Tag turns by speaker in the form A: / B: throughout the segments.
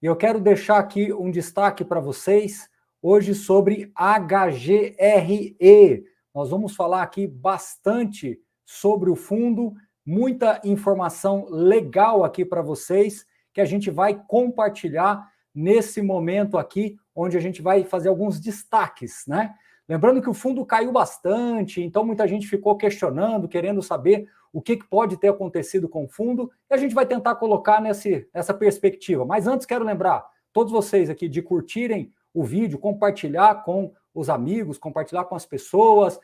A: E eu quero deixar aqui um destaque para vocês hoje sobre HGRE. Nós vamos falar aqui bastante sobre o fundo, muita informação legal aqui para vocês, que a gente vai compartilhar nesse momento aqui, onde a gente vai fazer alguns destaques, né? Lembrando que o fundo caiu bastante, então muita gente ficou questionando, querendo saber o que pode ter acontecido com o fundo, e a gente vai tentar colocar nessa perspectiva. Mas antes quero lembrar todos vocês aqui de curtirem o vídeo, compartilhar com os amigos, compartilhar com as pessoas.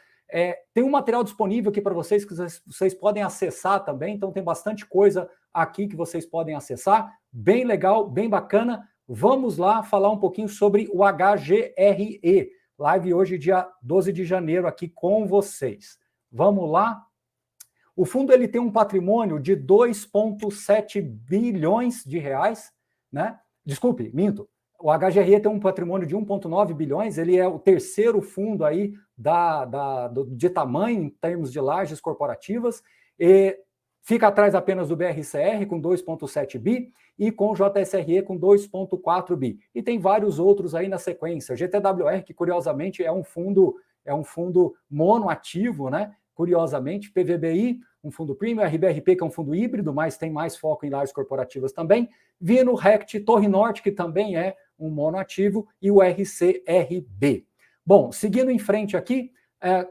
A: Tem um material disponível aqui para vocês que vocês podem acessar também, então tem bastante coisa aqui que vocês podem acessar, bem legal, bem bacana. Vamos lá falar um pouquinho sobre o HGRE. Live hoje, dia 12 de janeiro, aqui com vocês. Vamos lá? O fundo ele tem um patrimônio de 2,7 bilhões de reais, né? Desculpe, minto. O HGRE tem um patrimônio de 1,9 bilhões, ele é o terceiro fundo aí de tamanho em termos de lajes corporativas, e fica atrás apenas do BRCR com 2,7 bi e com o JSRE com 2,4 bi. E tem vários outros aí na sequência. GTWR, que curiosamente é um fundo monoativo, né? Curiosamente, PVBI, um fundo premium, RBRP, que é um fundo híbrido, mas tem mais foco em lajes corporativas também, Vino, Rect, Torre Norte, que também é um monoativo, e o RCRB. Bom, seguindo em frente aqui,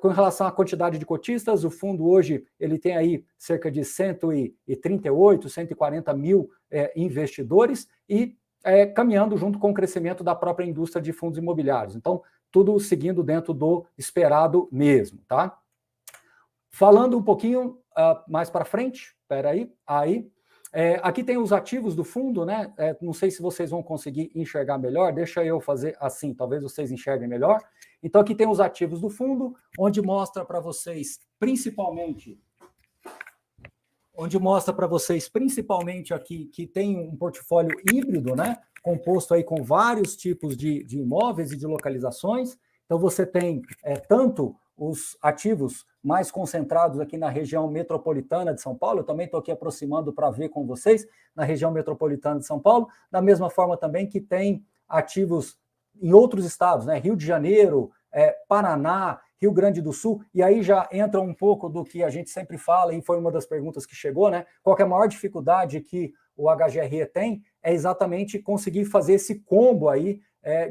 A: com relação à quantidade de cotistas, o fundo hoje ele tem aí cerca de 138, 140 mil investidores e caminhando junto com o crescimento da própria indústria de fundos imobiliários. Então, tudo seguindo dentro do esperado mesmo, tá? Falando um pouquinho mais para frente, aqui tem os ativos do fundo, né? Não sei se vocês vão conseguir enxergar melhor, deixa eu fazer assim, talvez vocês enxerguem melhor. Então aqui tem os ativos do fundo, onde mostra para vocês principalmente aqui que tem um portfólio híbrido, né? Composto aí com vários tipos de imóveis e de localizações. Então você tem tanto os ativos mais concentrados aqui na região metropolitana de São Paulo, eu também estou aqui aproximando para ver com vocês, na região metropolitana de São Paulo, da mesma forma também que tem ativos em outros estados, né? Rio de Janeiro, Paraná, Rio Grande do Sul, e aí já entra um pouco do que a gente sempre fala, e foi uma das perguntas que chegou, né? Qual que é a maior dificuldade que o HGRE tem? É exatamente conseguir fazer esse combo aí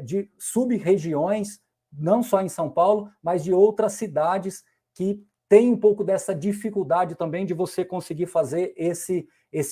A: de sub-regiões, não só em São Paulo, mas de outras cidades que tem um pouco dessa dificuldade também de você conseguir fazer esse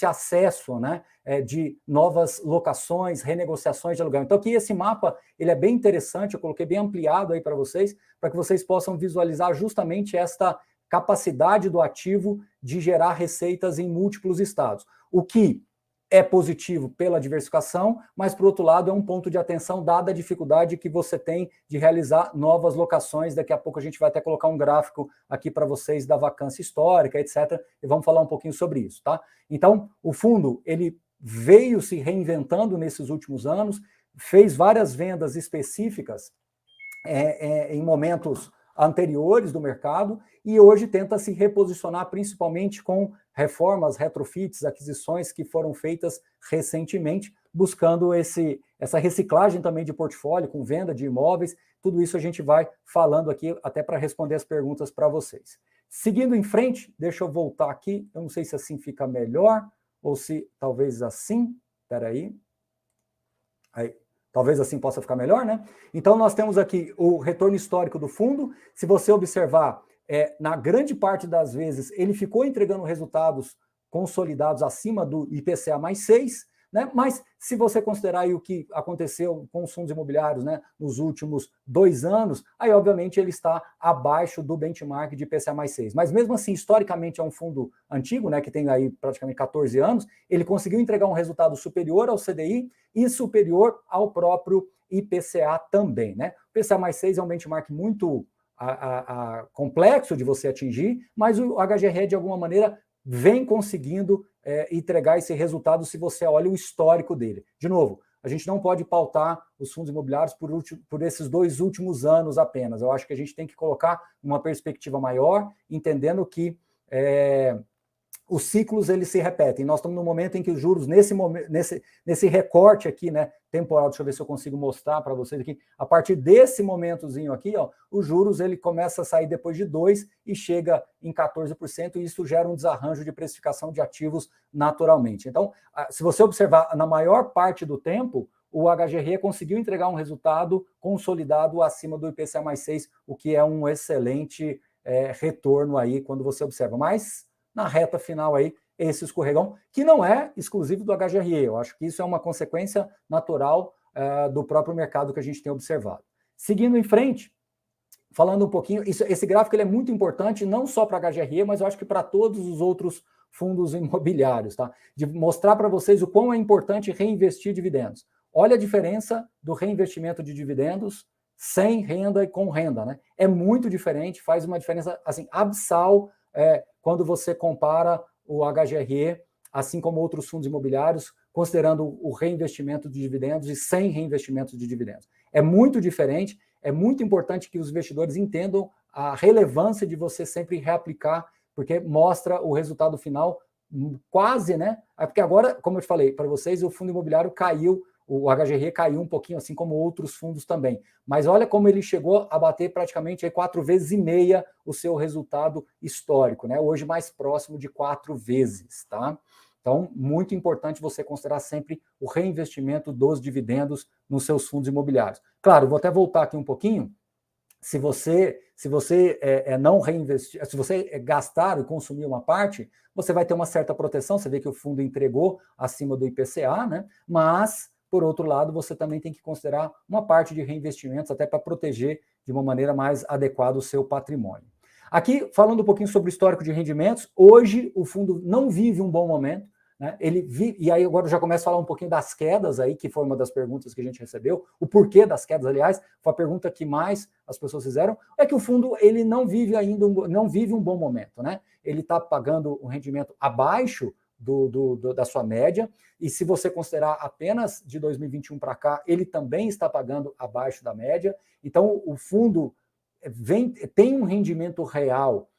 A: acesso, né, de novas locações, renegociações de aluguel. Então aqui esse mapa ele é bem interessante, eu coloquei bem ampliado aí para que vocês possam visualizar justamente esta capacidade do ativo de gerar receitas em múltiplos estados. O que é positivo pela diversificação, mas, por outro lado, é um ponto de atenção dada a dificuldade que você tem de realizar novas locações. Daqui a pouco a gente vai até colocar um gráfico aqui para vocês da vacância histórica, etc. E vamos falar um pouquinho sobre isso, tá? Então, o fundo, ele veio se reinventando nesses últimos anos, fez várias vendas específicas em momentos anteriores do mercado e hoje tenta se reposicionar principalmente com reformas, retrofits, aquisições que foram feitas recentemente, buscando essa reciclagem também de portfólio, com venda de imóveis. Tudo isso a gente vai falando aqui até para responder as perguntas para vocês. Seguindo em frente, deixa eu voltar aqui, eu não sei se assim fica melhor ou se talvez assim, espera aí. Talvez assim possa ficar melhor, né? Então, nós temos aqui o retorno histórico do fundo. Se você observar, na grande parte das vezes, ele ficou entregando resultados consolidados acima do IPCA mais 6, né? Mas se você considerar aí o que aconteceu com os fundos imobiliários, né, nos últimos 2 anos, aí obviamente ele está abaixo do benchmark de IPCA mais 6. Mas mesmo assim, historicamente é um fundo antigo, né, que tem aí praticamente 14 anos, ele conseguiu entregar um resultado superior ao CDI e superior ao próprio IPCA também, né? O IPCA mais 6 é um benchmark muito complexo de você atingir, mas o HGRE, de alguma maneira, vem conseguindo entregar esse resultado se você olha o histórico dele. De novo, a gente não pode pautar os fundos imobiliários por esses 2 últimos anos apenas. Eu acho que a gente tem que colocar uma perspectiva maior, entendendo que os ciclos eles se repetem. Nós estamos no momento em que os juros, nesse recorte aqui, né, temporal, deixa eu ver se eu consigo mostrar para vocês aqui, a partir desse momentozinho aqui, ó, os juros ele começa a sair depois de 2 e chega em 14%, e isso gera um desarranjo de precificação de ativos naturalmente. Então, se você observar, na maior parte do tempo, o HGRE conseguiu entregar um resultado consolidado acima do IPCA mais 6, o que é um excelente retorno aí quando você observa. Mas na reta final aí, esse escorregão, que não é exclusivo do HGRE, eu acho que isso é uma consequência natural do próprio mercado que a gente tem observado. Seguindo em frente, falando um pouquinho, esse gráfico ele é muito importante, não só para a HGRE, mas eu acho que para todos os outros fundos imobiliários, tá? De mostrar para vocês o quão é importante reinvestir dividendos. Olha a diferença do reinvestimento de dividendos sem renda e com renda, né? É muito diferente, faz uma diferença assim abissal quando você compara o HGRE, assim como outros fundos imobiliários, considerando o reinvestimento de dividendos e sem reinvestimento de dividendos. É muito diferente, é muito importante que os investidores entendam a relevância de você sempre reaplicar, porque mostra o resultado final quase, né? Porque agora, como eu te falei para vocês, o fundo imobiliário caiu, o HGRE caiu um pouquinho, assim como outros fundos também. Mas olha como ele chegou a bater praticamente 4,5 vezes o seu resultado histórico, né? Hoje mais próximo de 4 vezes, tá? Então, muito importante você considerar sempre o reinvestimento dos dividendos nos seus fundos imobiliários. Claro, vou até voltar aqui um pouquinho. Se você não reinvestir, se você gastar e consumir uma parte, você vai ter uma certa proteção. Você vê que o fundo entregou acima do IPCA, né? Mas por outro lado, você também tem que considerar uma parte de reinvestimentos até para proteger de uma maneira mais adequada o seu patrimônio. Aqui, falando um pouquinho sobre o histórico de rendimentos, hoje o fundo não vive um bom momento, né? E aí agora eu já começo a falar um pouquinho das quedas aí, que foi uma das perguntas que a gente recebeu, o porquê das quedas, aliás, foi a pergunta que mais as pessoas fizeram, é que o fundo ele não vive um bom momento, né? Ele está pagando um rendimento abaixo da sua média, e se você considerar apenas de 2021 para cá, ele também está pagando abaixo da média. Então, o fundo tem um rendimento real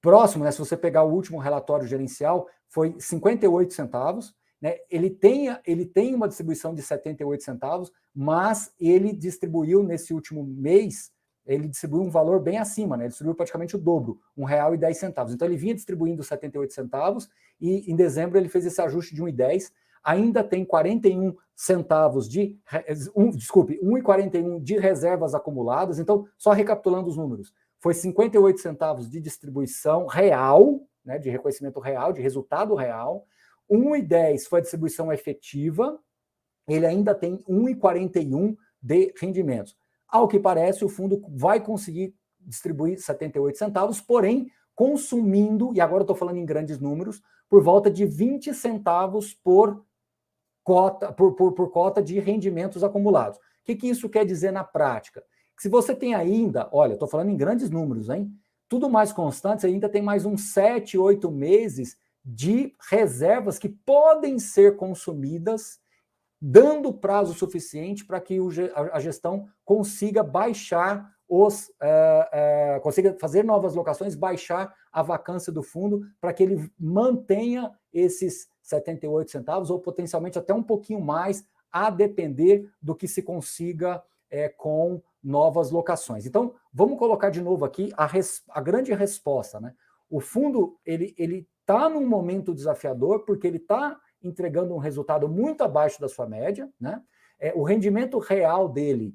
A: próximo, né? Se você pegar o último relatório gerencial, foi 58 centavos, né? Ele tem uma distribuição de 78 centavos, mas ele distribuiu nesse último mês, ele distribuiu um valor bem acima, né? Ele distribuiu praticamente o dobro, R$1,10. Então ele vinha distribuindo 78 centavos e em dezembro ele fez esse ajuste de 1,10. Ainda tem 41 centavos desculpe, 1,41 de reservas acumuladas. Então, só recapitulando os números, foi 58 centavos de distribuição real, né, de reconhecimento real, de resultado real. 1,10 foi a distribuição efetiva. Ele ainda tem 1,41 de rendimentos. Ao que parece, o fundo vai conseguir distribuir 78 centavos, porém, consumindo, e agora eu estou falando em grandes números, por volta de 20 centavos por cota de rendimentos acumulados. O que isso quer dizer na prática? Que se você tem ainda, olha, estou falando em grandes números, hein? Tudo mais constante, você ainda tem mais uns 7, 8 meses de reservas que podem ser consumidas, dando prazo suficiente para que a gestão consiga baixar consiga fazer novas locações, baixar a vacância do fundo para que ele mantenha esses 78 centavos ou potencialmente até um pouquinho mais, a depender do que se consiga com novas locações. Então, vamos colocar de novo aqui a grande resposta, né? O fundo ele está num momento desafiador porque ele está entregando um resultado muito abaixo da sua média, né? O rendimento real dele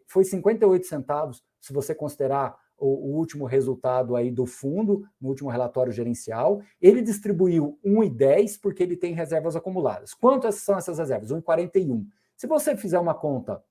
A: foi 58 centavos, se você considerar o último resultado aí do fundo, no último relatório gerencial. Ele distribuiu 1,10 porque ele tem reservas acumuladas. Quantas são essas reservas? 1,41. Se você fizer uma conta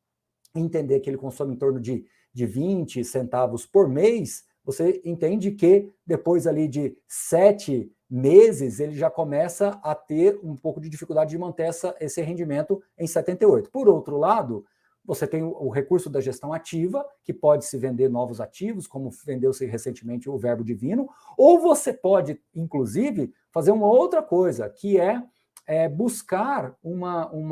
A: e entender que ele consome em torno de 20 centavos por mês, você entende que depois ali de 7 meses, ele já começa a ter um pouco de dificuldade de manter esse rendimento em 78. Por outro lado, você tem o recurso da gestão ativa, que pode se vender novos ativos, como vendeu-se recentemente o Verbo Divino, ou você pode, inclusive, fazer uma outra coisa, que é buscar uma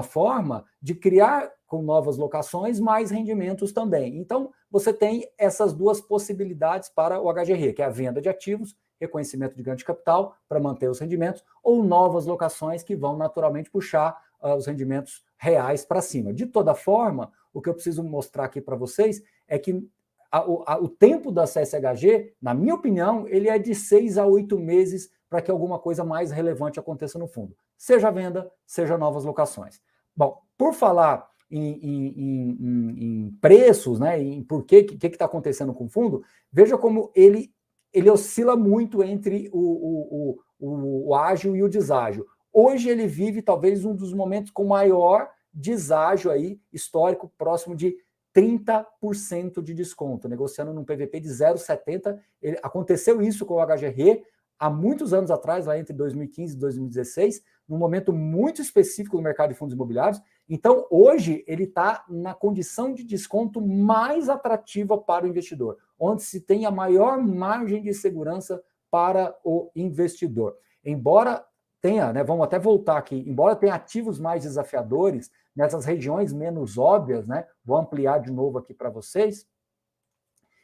A: forma de criar com novas locações, mais rendimentos também. Então, você tem essas duas possibilidades para o HGRE, que é a venda de ativos, reconhecimento de ganho de capital para manter os rendimentos, ou novas locações que vão naturalmente puxar os rendimentos reais para cima. De toda forma, o que eu preciso mostrar aqui para vocês é que o tempo da CSHG, na minha opinião, ele é de 6 a 8 meses para que alguma coisa mais relevante aconteça no fundo. Seja venda, seja novas locações. Bom, por falar em preços, né, em por que está acontecendo com o fundo, veja como ele oscila muito entre o ágil e o deságio. Hoje ele vive talvez um dos momentos com maior deságio aí, histórico, próximo de 30% de desconto, negociando num PVP de 0,70. Aconteceu isso com o HGRE há muitos anos atrás, lá entre 2015 e 2016, num momento muito específico do mercado de fundos imobiliários. Então, hoje, ele está na condição de desconto mais atrativa para o investidor, onde se tem a maior margem de segurança para o investidor. Embora tenha, né, vamos até voltar aqui, embora tenha ativos mais desafiadores nessas regiões menos óbvias, né, vou ampliar de novo aqui para vocês,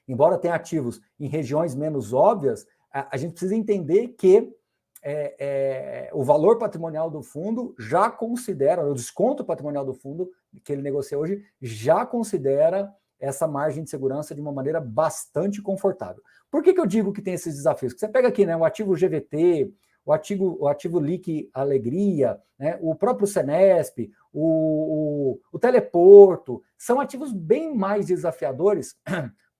A: embora tenha ativos em regiões menos óbvias, a gente precisa entender que o valor patrimonial do fundo já considera, o desconto patrimonial do fundo que ele negocia hoje, já considera essa margem de segurança de uma maneira bastante confortável. Por que eu digo que tem esses desafios? Porque você pega aqui, né, o ativo GVT, o ativo LIC Alegria, né, o próprio Senesp, o Teleporto, são ativos bem mais desafiadores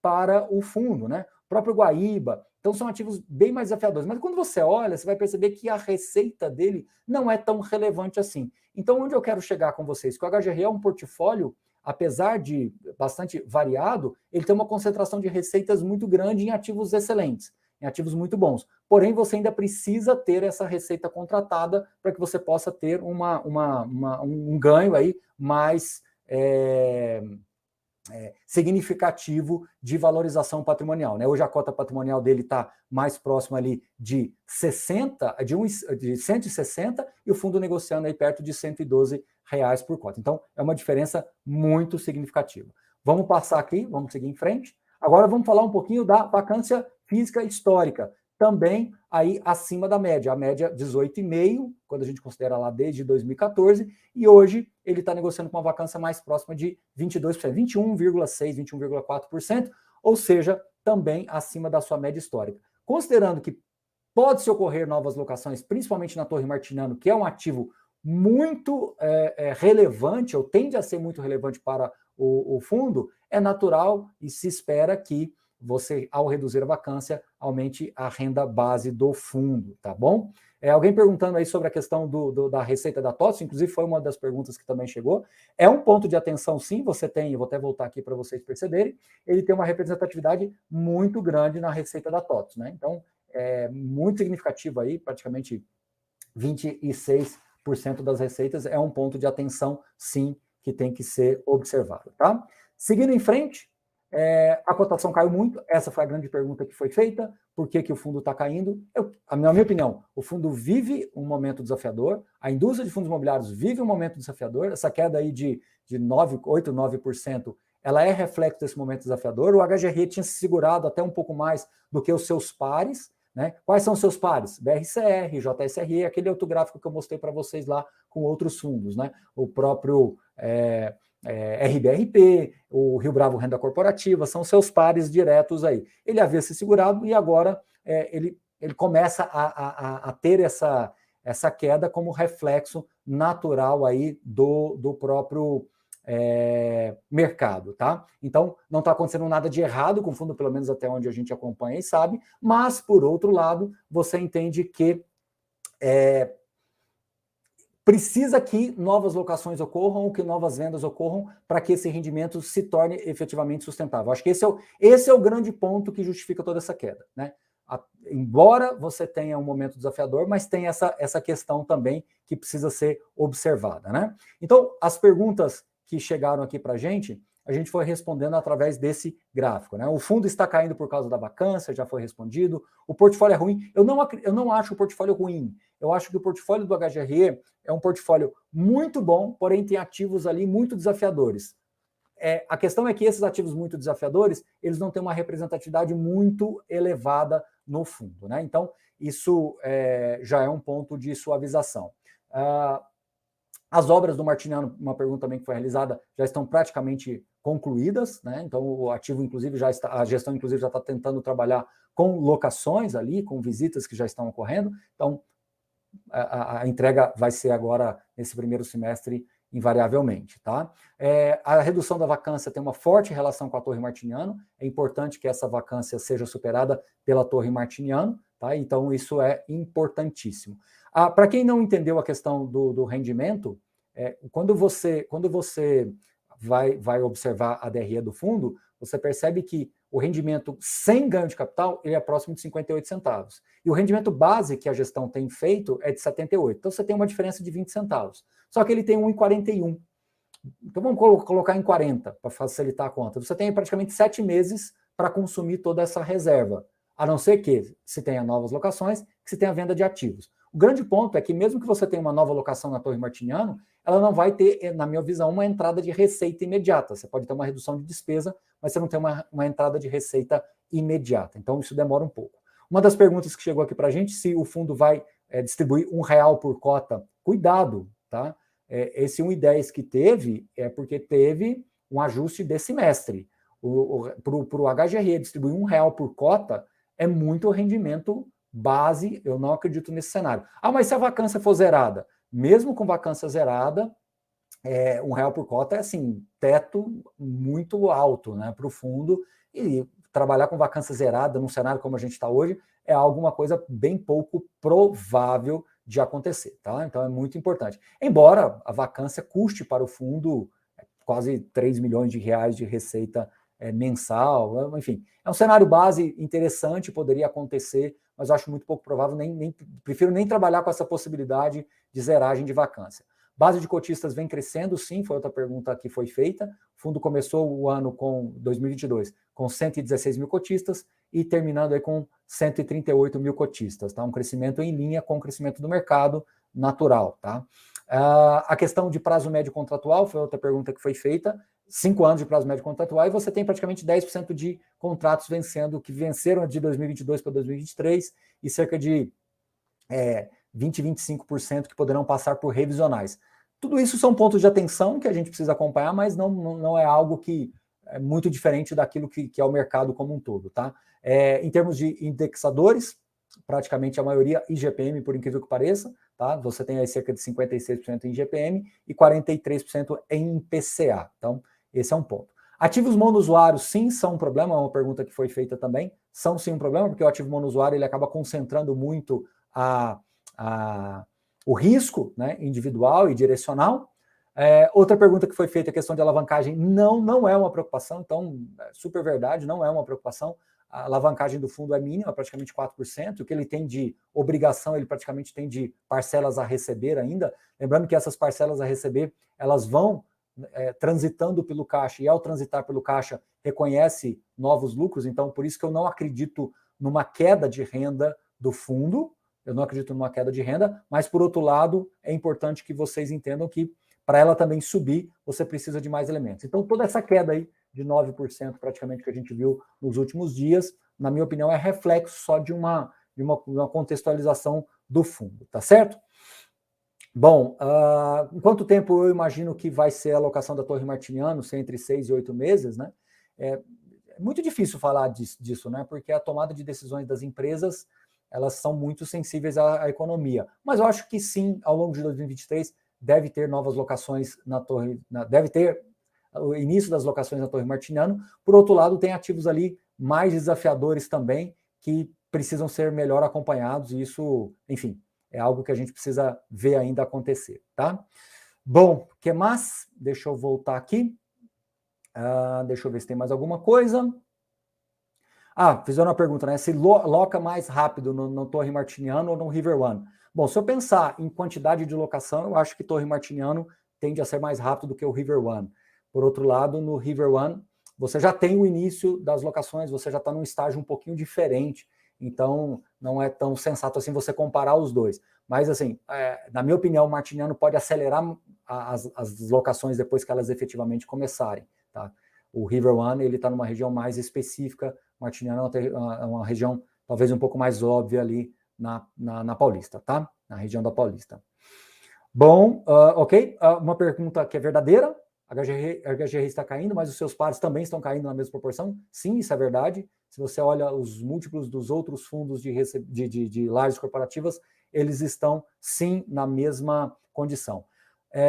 A: para o fundo, né? O próprio Guaíba. Então, são ativos bem mais desafiadores. Mas quando você olha, você vai perceber que a receita dele não é tão relevante assim. Então, onde eu quero chegar com vocês? Que o HGRE é um portfólio, apesar de bastante variado, ele tem uma concentração de receitas muito grande em ativos excelentes, em ativos muito bons. Porém, você ainda precisa ter essa receita contratada para que você possa ter um ganho aí mais significativo de valorização patrimonial, né? Hoje a cota patrimonial dele está mais próxima ali de 160 e o fundo negociando aí perto de R$112 por cota. Então, é uma diferença muito significativa. Vamos passar aqui, vamos seguir em frente. Agora vamos falar um pouquinho da vacância física histórica, também aí acima da média, a média 18,5, quando a gente considera lá desde 2014, e hoje ele está negociando com uma vacância mais próxima de 22%, 21,6%, 21,4%, ou seja, também acima da sua média histórica. Considerando que pode-se ocorrer novas locações, principalmente na Torre Martiniano, que é um ativo muito relevante, ou tende a ser muito relevante para o fundo, é natural e se espera que você, ao reduzir a vacância, aumente a renda base do fundo, tá bom? Alguém perguntando aí sobre a questão da receita da TOTVS, inclusive foi uma das perguntas que também chegou. É um ponto de atenção, sim, você tem, eu vou até voltar aqui para vocês perceberem, ele tem uma representatividade muito grande na receita da TOTVS, né? Então, é muito significativo aí, praticamente 26% das receitas, é um ponto de atenção, sim, que tem que ser observado, tá? Seguindo em frente, a cotação caiu muito, essa foi a grande pergunta que foi feita, por que o fundo está caindo? Na minha opinião, o fundo vive um momento desafiador, a indústria de fundos imobiliários vive um momento desafiador, essa queda aí de 8, 9%, ela é reflexo desse momento desafiador, o HGRE tinha se segurado até um pouco mais do que os seus pares, né? Quais são os seus pares? BRCR, JSRE, aquele outro gráfico que eu mostrei para vocês lá com outros fundos, né? O próprio RBRP, o Rio Bravo Renda Corporativa, são seus pares diretos aí. Ele havia se segurado e agora ele começa a ter essa queda como reflexo natural aí do próprio mercado, tá? Então, não está acontecendo nada de errado com o fundo, pelo menos até onde a gente acompanha e sabe, mas, por outro lado, você entende que precisa que novas locações ocorram ou que novas vendas ocorram para que esse rendimento se torne efetivamente sustentável. Acho que esse é o grande ponto que justifica toda essa queda, né? Embora você tenha um momento desafiador, mas tem essa questão também que precisa ser observada, né? Então, as perguntas que chegaram aqui para a gente, a gente foi respondendo através desse gráfico, né? O fundo está caindo por causa da vacância, já foi respondido. O portfólio é ruim. Eu não acho o portfólio ruim. Eu acho que o portfólio do HGRE é um portfólio muito bom, porém tem ativos ali muito desafiadores. A questão é que esses ativos muito desafiadores, eles não têm uma representatividade muito elevada no fundo, né? Então, isso já é um ponto de suavização. As obras do Martiniano, uma pergunta também que foi realizada, já estão praticamente concluídas, né? Então o ativo, inclusive, a gestão, inclusive, já está tentando trabalhar com locações ali, com visitas que já estão ocorrendo. Então, a entrega vai ser agora, nesse primeiro semestre, invariavelmente, tá? A redução da vacância tem uma forte relação com a Torre Martiniano, é importante que essa vacância seja superada pela Torre Martiniano, tá? Então isso é importantíssimo. Para quem não entendeu a questão do rendimento, quando você vai observar a DRE do fundo, você percebe que o rendimento sem ganho de capital ele é próximo de 58 centavos. E o rendimento base que a gestão tem feito é de 78. Então você tem uma diferença de 20 centavos. Só que ele tem 1,41. Então vamos colocar em 40 para facilitar a conta. Você tem praticamente 7 meses para consumir toda essa reserva. A não ser que se tenha novas locações, que se tenha venda de ativos. O grande ponto é que mesmo que você tenha uma nova locação na Torre Martiniano, ela não vai ter, na minha visão, uma entrada de receita imediata. Você pode ter uma redução de despesa, mas você não tem uma entrada de receita imediata. Então isso demora um pouco. Uma das perguntas que chegou aqui para a gente, se o fundo vai distribuir R$1 por cota, cuidado, tá? Esse 1,10 que teve é porque teve um ajuste desse semestre. Para o HGRE distribuir R$1 por cota é muito rendimento base, eu não acredito nesse cenário. Mas se a vacância for zerada? Mesmo com vacância zerada, R$1 por cota é assim, teto muito alto, né, para o fundo, e trabalhar com vacância zerada num cenário como a gente está hoje é alguma coisa bem pouco provável de acontecer, tá? Então é muito importante. Embora a vacância custe para o fundo quase 3 milhões de reais de receita mensal, enfim, é um cenário base interessante, poderia acontecer, mas eu acho muito pouco provável, prefiro nem trabalhar com essa possibilidade de zeragem de vacância. Base de cotistas vem crescendo, sim, foi outra pergunta que foi feita. O fundo começou o ano com 2022 com 116 mil cotistas e terminando aí com 138 mil cotistas, tá? Um crescimento em linha com o crescimento do mercado natural, tá? A questão de prazo médio contratual foi outra pergunta que foi feita. 5 anos de prazo médio contratual e você tem praticamente 10% de contratos vencendo, que venceram de 2022 para 2023 e cerca de 20, 25% que poderão passar por revisionais. Tudo isso são pontos de atenção que a gente precisa acompanhar, mas não é algo que é muito diferente daquilo que é o mercado como um todo, tá? Em termos de indexadores, praticamente a maioria IGPM, por incrível que pareça, tá? Você tem aí cerca de 56% em IGPM e 43% em IPCA. Então, esse é um ponto. Ativos monousuários, sim, são um problema, é uma pergunta que foi feita também. São sim um problema, porque o ativo monousuário ele acaba concentrando muito o risco, né, individual e direcional. Outra pergunta que foi feita, a questão de alavancagem, não é uma preocupação, então, super verdade, não é uma preocupação. A alavancagem do fundo é mínima, praticamente 4%, o que ele tem de obrigação, ele praticamente tem de parcelas a receber ainda. Lembrando que essas parcelas a receber, elas vão transitando pelo caixa, e ao transitar pelo caixa, reconhece novos lucros, então por isso que eu não acredito numa queda de renda do fundo, eu não acredito numa queda de renda, mas por outro lado, é importante que vocês entendam que para ela também subir, você precisa de mais elementos. Então toda essa queda aí de 9% praticamente que a gente viu nos últimos dias, na minha opinião, é reflexo só de uma contextualização do fundo, tá certo? Bom, em quanto tempo eu imagino que vai ser a alocação da Torre Martiniano, se entre 6 e 8 meses, né? É muito difícil falar disso, né? Porque a tomada de decisões das empresas, elas são muito sensíveis à economia. Mas eu acho que sim, ao longo de 2023, deve ter novas locações na Torre, deve ter o início das locações na Torre Martiniano. Por outro lado, tem ativos ali mais desafiadores também, que precisam ser melhor acompanhados, e isso, enfim, é algo que a gente precisa ver ainda acontecer, tá? Bom, o que mais? Deixa eu voltar aqui. Deixa eu ver se tem mais alguma coisa. Fizeram uma pergunta, né? Se loca mais rápido no Torre Martiniano ou no River One? Bom, se eu pensar em quantidade de locação, eu acho que Torre Martiniano tende a ser mais rápido do que o River One. Por outro lado, no River One, você já tem o início das locações, você já está num estágio um pouquinho diferente, então não é tão sensato assim você comparar os dois. Mas, assim, na minha opinião, o Martiniano pode acelerar as locações depois que elas efetivamente começarem. Tá? O River One está numa região mais específica, o Martiniano é uma região talvez um pouco mais óbvia ali na Paulista, tá? Na região da Paulista. Bom, ok. Uma pergunta que é verdadeira. A HGRI está caindo, mas os seus pares também estão caindo na mesma proporção? Sim, isso é verdade. Se você olha os múltiplos dos outros fundos de lajes corporativas, eles estão, sim, na mesma condição.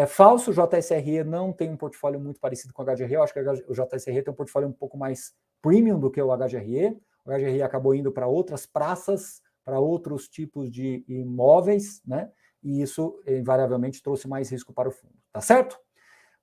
A: Falso, o JSRE não tem um portfólio muito parecido com o HGRE. Eu acho que o JSRE tem um portfólio um pouco mais premium do que o HGRE. O HGRE acabou indo para outras praças, para outros tipos de imóveis, né? E isso, invariavelmente, trouxe mais risco para o fundo. Tá certo?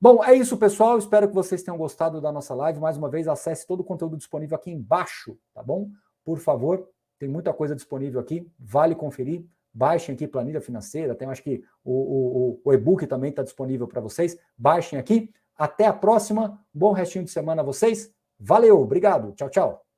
A: Bom, é isso, pessoal. Espero que vocês tenham gostado da nossa live. Mais uma vez, acesse todo o conteúdo disponível aqui embaixo, tá bom? Por favor, tem muita coisa disponível aqui. Vale conferir. Baixem aqui planilha financeira. Tem, acho que o e-book também está disponível para vocês. Baixem aqui. Até a próxima. Bom restinho de semana a vocês. Valeu, obrigado. Tchau, tchau.